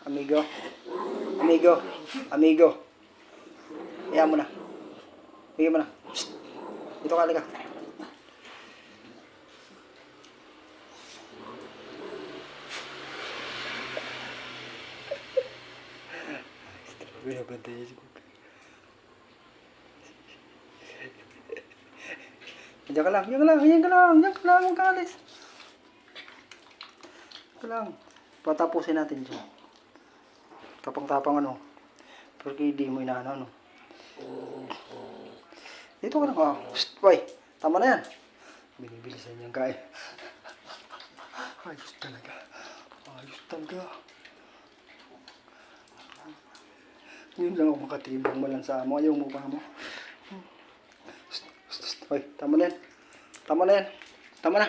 Amigo. Amigo. Amigo. Ayan mo na. Bigyan mo na. Shh. Dito ka, halika. Binabantay niya si Cook. Diyan ka lang, diyan ka lang, diyan ka lang, diyan ka lang, huwag ka alis. Diyan ka lang. Patapusin natin dyan. Tapang-tapang ano. Porque hindi mo inaano, ano. Dito ka lang, Shh, boy. Tama na yan. Binibilisan niyang kaya. Ayos talaga. Ayos talaga. Yun lang ako makatibang malansa mo. Ayaw mo pa mo. Hoy, tama na yan. Tama na yan. Tama na.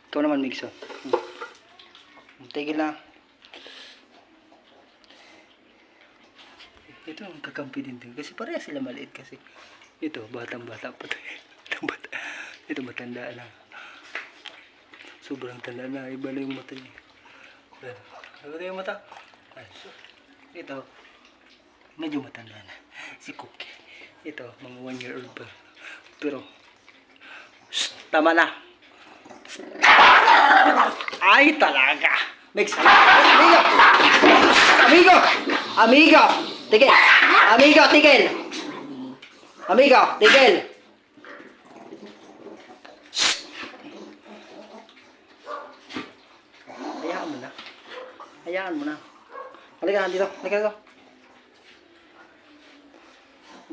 Ikaw naman, Migso. Tigil na. Ito ang kakampi din. Kasi pareha sila maliit kasi. Ito, batang-bata pa ito. Ito matanda na. Sobrang tanda na. Iba na yung mata niya. Iba na yung mata. Ito. Medyo matanda na. Si Cookie. Ito, mga 1 year old pa. Pero, shh, tama na. Ay, talaga. Mix. Amigo. Amigo. Amigo. Tigil. Amigo, tigil. Amigo, tigil. Shh. Hayaan mo na. Hayaan mo na. Halika dito. Halika dito.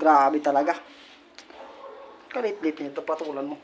Grabe talaga. Kalit-lit nito, patulan mo.